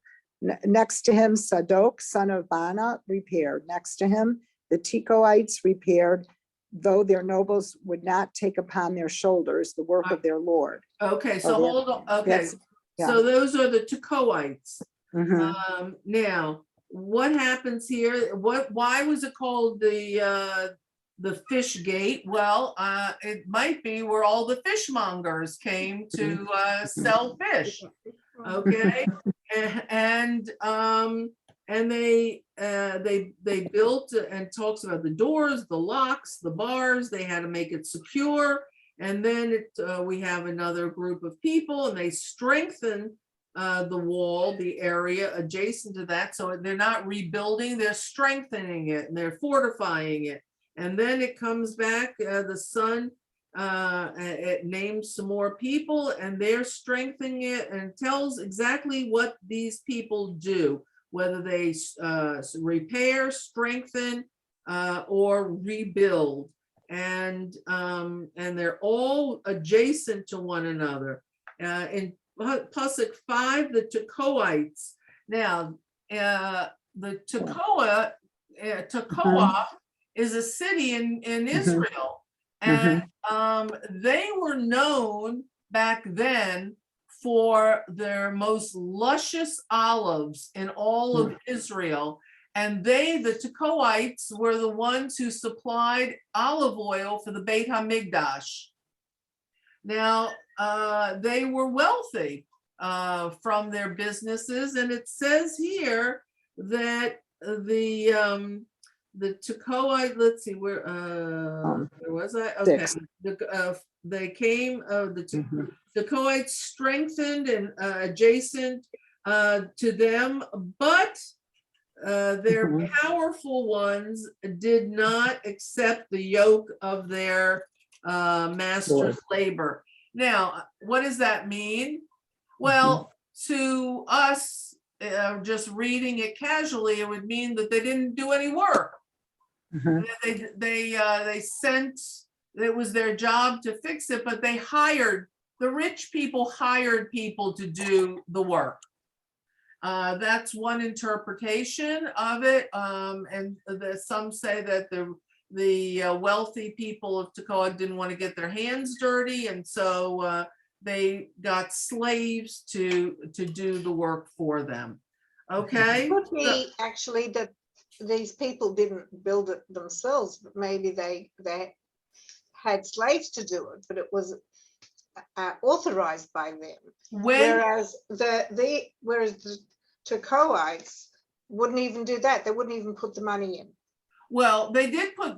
Next to him, Sadok, son of Bana, repaired. Next to him, the Tekoites repaired, though their nobles would not take upon their shoulders the work of their Lord. Okay, so Oh, yeah. hold on. Okay, That's- yeah. so those are the Tekoites. Mhm. Now, what happens here? Why was it called the fish gate? Well, it might be where all the fishmongers came to sell fish. Okay, and and they built and talks about the doors, the locks, the bars. They had to make it secure. And then we have another group of people, and they strengthen the wall, the area adjacent to that. So they're not rebuilding, they're strengthening it, and they're fortifying it. And then it comes back, the son, it names some more people, and they're strengthening it, and tells exactly what these people do, whether they repair, strengthen, or rebuild. And they're all adjacent to one another. In Pasuk 5, the Tekoites. Now, the Tekoa is a city in Israel. And they were known back then for their most luscious olives in all of Israel. And the Tekoites, were the ones who supplied olive oil for the Beit HaMikdash. Now, they were wealthy from their businesses. And it says here that the Tekoite, let's see, where was I? Okay, they came, the Tekoites strengthened and adjacent to them, but their powerful ones did not accept the yoke of their master's labor. Now, what does that mean? Well, to us, just reading it casually, it would mean that they didn't do any work. They sent, it was their job to fix it, but they hired, the rich people hired people to do the work. That's one interpretation of it. And some say that the wealthy people of Tekoa didn't want to get their hands dirty, and so they got slaves to do the work for them. Okay. Could be actually that these people didn't build it themselves, but maybe they had slaves to do it, but it was authorized by them. Whereas the Tekoites wouldn't even do that. They wouldn't even put the money in. Well, they did hire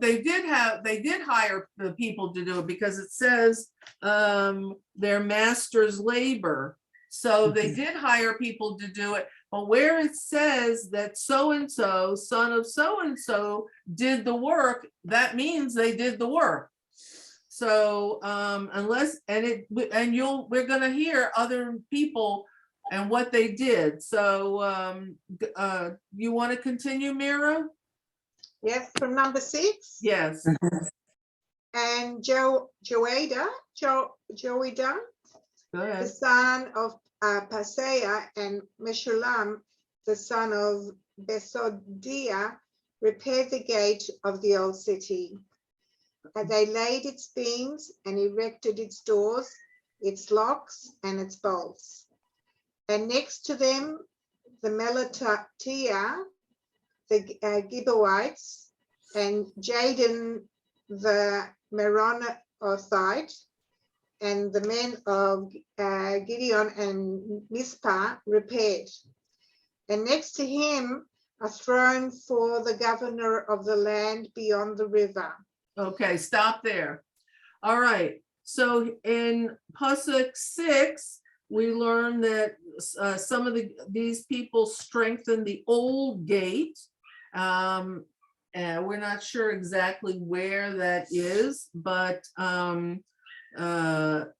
the people to do it, because it says their master's labor. So they did hire people to do it. But where it says that so-and-so, son of so-and-so, did the work, that means they did the work. So unless, we're gonna hear other people and what they did. So you want to continue, Mira? Yes, from number 6. Yes. And Joiada, Go ahead. the son of Paseah, and Meshulam, the son of Besodiah, repaired the gate of the old city. And they laid its beams and erected its doors, its locks, and its bolts. And next to them, the Melatiah, the Gibeonites, and Jadon the Meronothite, and the men of Gideon and Mizpah repaired. And next to him, a throne for the governor of the land beyond the river. Okay, stop there. All right. So in Pasuk 6, we learn that some of these people strengthened the old gate. And we're not sure exactly where that is, but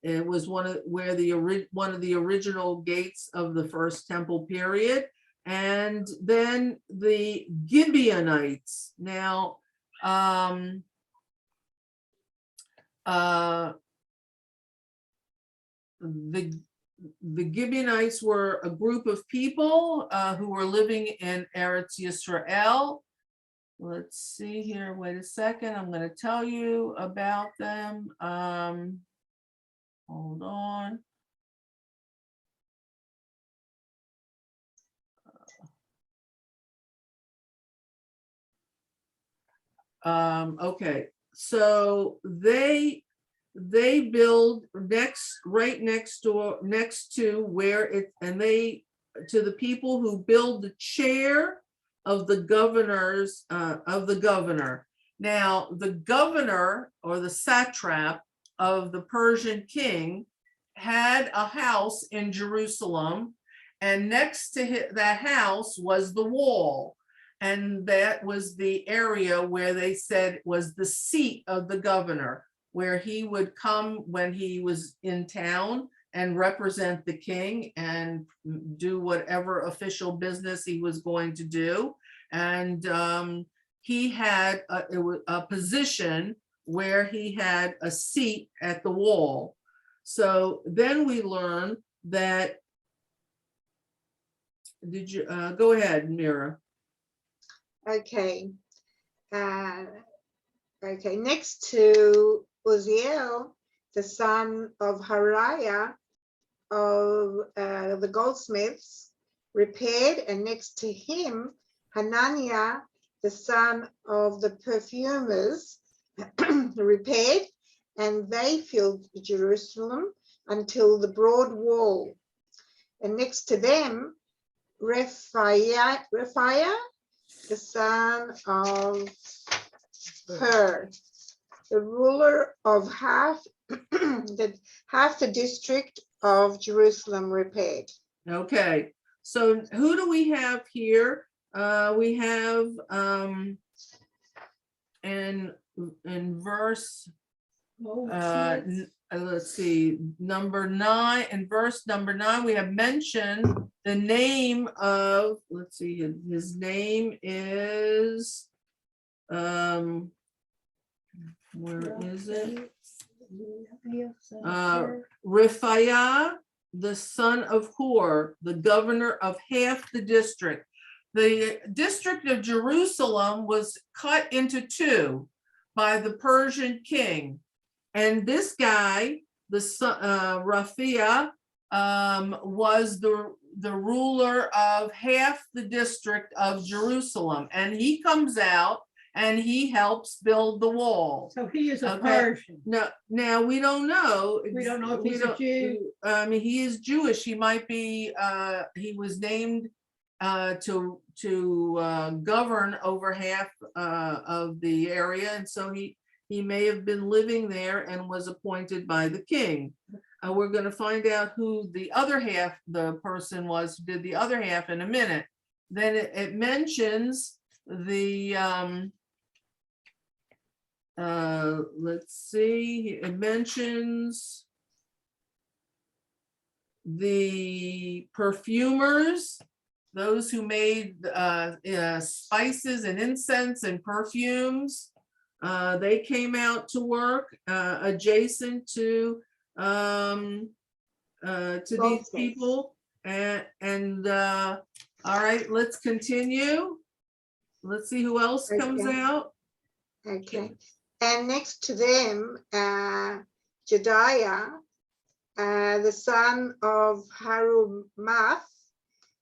it was one of the original gates of the first temple period. And then the Gibeonites. Now, the Gibeonites were a group of people who were living in Eretz Yisrael. Let's see here, wait a second, I'm going to tell you about them. Hold on. Okay, so they build right next to where it, and to the people who build the chair of the governors, of the governor. Now, the governor or the satrap of the Persian king had a house in Jerusalem, and next to that house was the wall. And that was the area where they said was the seat of the governor, where he would come when he was in town and represent the king and do whatever official business he was going to do. And he had a position where he had a seat at the wall. So then we learn that, did you, go ahead, Mira. Okay. Okay, next to Uzziel, the son of Hariah of the goldsmiths, repaired, and next to him, Hananiah, the son of the perfumers, repaired, and they filled Jerusalem until the broad wall. And next to them, Rephaiah, the son of Hur, the ruler of half the district of Jerusalem, repaired. Okay, so who do we have here? We have in verse, let's see, number 9, in verse number 9, we have mentioned the name of, let's see, his name is, where is it? Rephaiah, the son of Hur, the governor of half the district. The district of Jerusalem was cut into two by the Persian king. And this guy, the son, Rephaiah, was the ruler of half the district of Jerusalem. And he comes out and he helps build the wall. So he is a Okay. Persian. No, now we don't know. We don't know if We he's a don't- Jew. I mean, he is Jewish. He might be, he was named to govern over half of the area. And so he may have been living there and was appointed by the king. We're going to find out who the other half, the person was, who did the other half in a minute. Then it mentions the, let's see, it mentions the perfumers, those who made spices and incense and perfumes. They came out to work adjacent to these Goldsmiths. people. And all right, let's continue. Let's see who else comes Okay. out. Okay, and next to them, Jediah, the son of Harumath,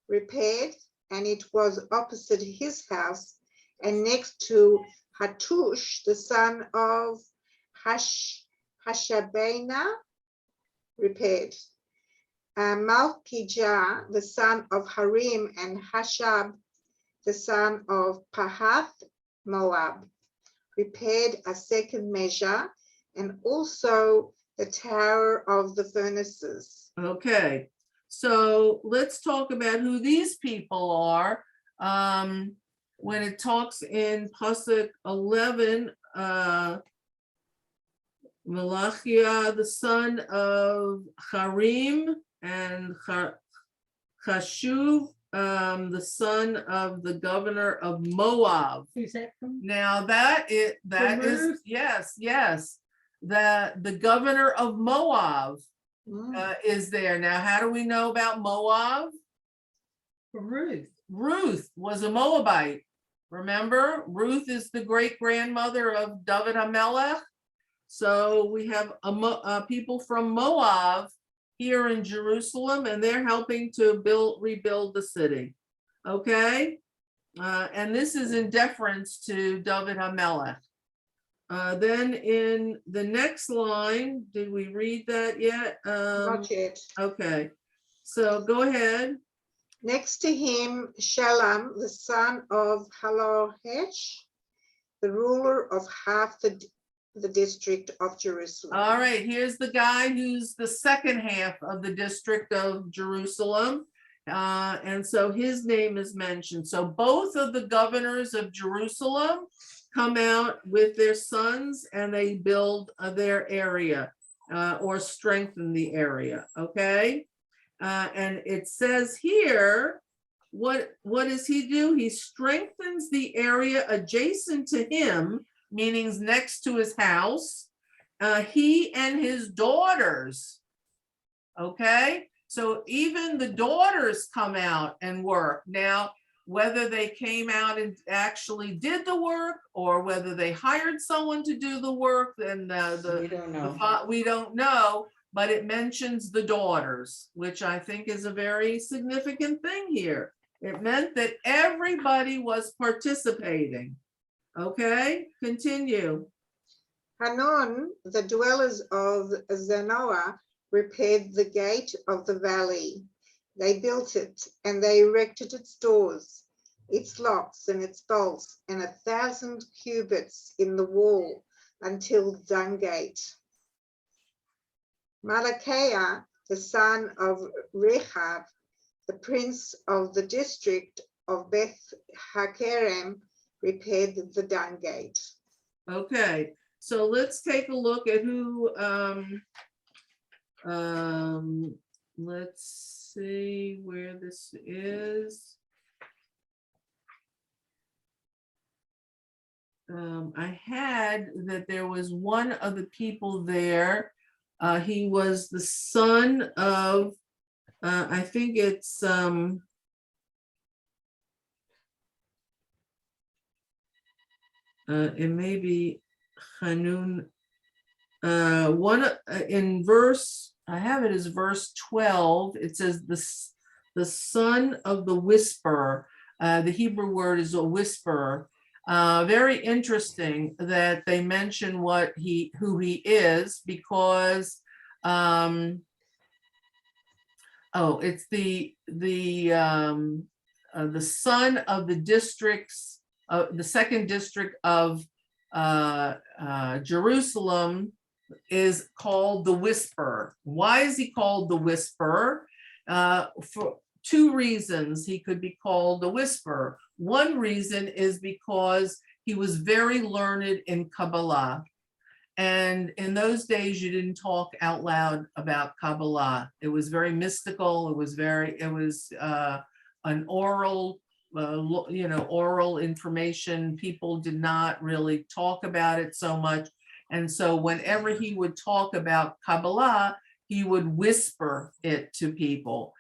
repaired, and it was opposite his house, and next to Hattush, the son of Hashabena, repaired. Malkijah, the son of Harim, and Hashab, the son of Pahath Moab, repaired a second measure, and also the tower of the furnaces. Okay, so let's talk about who these people are. When it talks in Pasuk 11, Malachiah, the son of Harim, and Chashuv, the son of the governor of Moab. Is that from? Now that is Ruth? yes, the governor of Moab is there. Now, how do we know about Moab? From Ruth. Ruth was a Moabite. Remember, Ruth is the great grandmother of David HaMelech. So we have people from Moab here in Jerusalem, and they're helping to rebuild the city. Okay, and this is in deference to David HaMelech. Then in the next line, did we read that yet? Not yet. Okay, so go ahead. Next to him, Shalom, the son of Halohesh, the ruler of half the district of Jerusalem. All right, here's the guy who's the second half of the district of Jerusalem. And so his name is mentioned. So both of the governors of Jerusalem come out with their sons and they build their area or strengthen the area, okay? And it says here, what does he do? He strengthens the area adjacent to him, meaning next to his house, he and his daughters, okay? So even the daughters come out and work. Now, whether they came out and actually did the work or whether they hired someone to do the work, then We don't know. we don't know, but it mentions the daughters, which I think is a very significant thing here. It meant that everybody was participating. Okay, continue. Hanun, the dwellers of Zanoah, repaired the gate of the valley. They built it and they erected its doors, its locks and its bolts, and 1,000 cubits in the wall until Dung Gate. Malachiah, the son of Rechab, the prince of the district of Beth Hakerem, repaired the Dung Gate. Okay, so let's take a look at who, let's see where this is. I had that there was one of the people there. He was the son of, I think it's, it may be Hanun. One in verse, I have it as verse 12. It says the son of the whisperer. The Hebrew word is a whisperer. Very interesting that they mention who he is, because it's the son of the districts, the second district of Jerusalem is called the whisperer. Why is he called the whisperer? For two reasons he could be called the whisperer. One reason is because he was very learned in Kabbalah. And in those days, you didn't talk out loud about Kabbalah. It was very mystical. It was an oral, oral information. People did not really talk about it so much. And so whenever he would talk about Kabbalah, he would whisper it to people.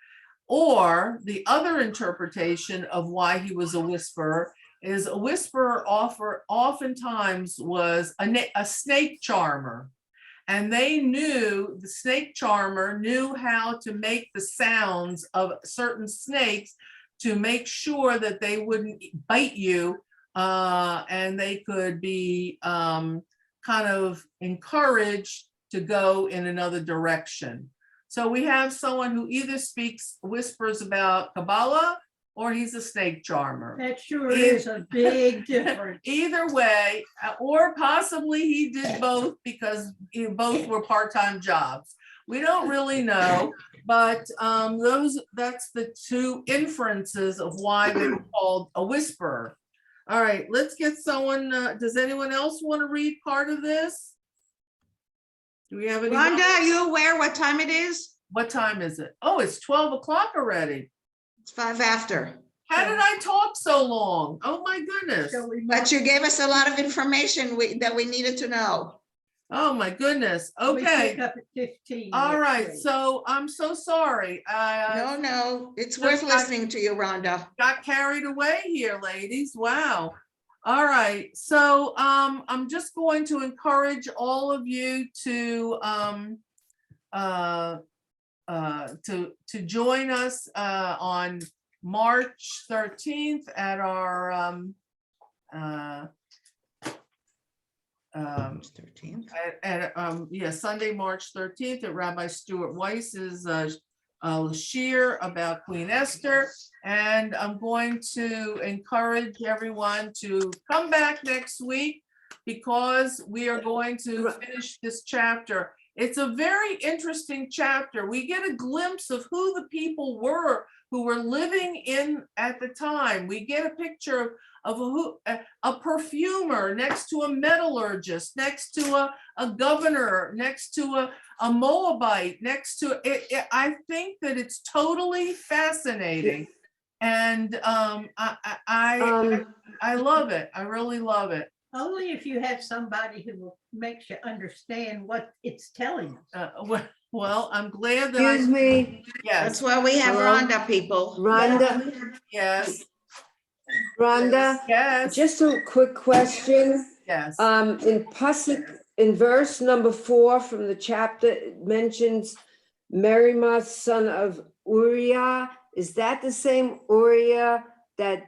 Or the other interpretation of why he was a whisperer is a whisperer oftentimes was a snake charmer. And the snake charmer knew how to make the sounds of certain snakes to make sure that they wouldn't bite you, and they could be kind of encouraged to go in another direction. So we have someone who either whispers about Kabbalah, or he's a snake charmer. That sure is a big difference. Either way, or possibly he did both because both were part-time jobs. We don't really know, but that's the two inferences of why they were called a whisperer. All right, let's get someone, does anyone else want to read part of this? Do we have any? Rhonda, are you aware what time it is? What time is it? Oh, it's 12 o'clock already. It's 5 after. How did I talk so long? Oh my goodness. Shall we But you gave us a lot of information that we needed to know. Oh my goodness. we Okay. pick up at 15? All next right. week? So I'm so sorry. I No, it's worth listening to you, Rhonda. got carried away here, ladies. Wow. All right. So I'm just going to encourage all of you to join us on March 13th at our March 13th. Sunday, March 13th at Rabbi Stuart Weiss's Lashir, about Queen Esther. And I'm going to encourage everyone to come back next week because we are going to finish this chapter. It's a very interesting chapter. We get a glimpse of who the people were who were living in at the time. We get a picture of a perfumer next to a metallurgist, next to a governor, next to a Moabite, next to it. I think that it's totally fascinating. And I love it. I really love it. Only if you have somebody who makes you understand what it's telling us. Well, I'm glad that Excuse me, yes, that's why we have Hello? Rhonda people. Rhonda, yes, Rhonda, yes, just a quick question. yes. In Pasuk, in verse number 4 from the chapter, it mentions Merimoth, son of Uriah. Is that the same Uriah that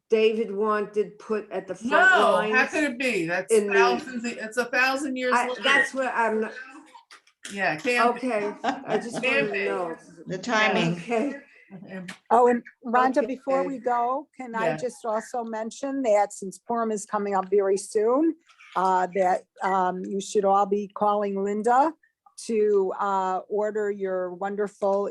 David wanted put at the front No, lines? how could it be? That's in the- thousands, it's 1,000 years later. That's what I'm, Yeah, can't be. okay, I just wanted to know. The timing. Okay. Oh, and Rhonda, before Okay. we go, can I Yeah. just also mention that since Purim is coming up very soon, that you should all be calling Linda to order your wonderful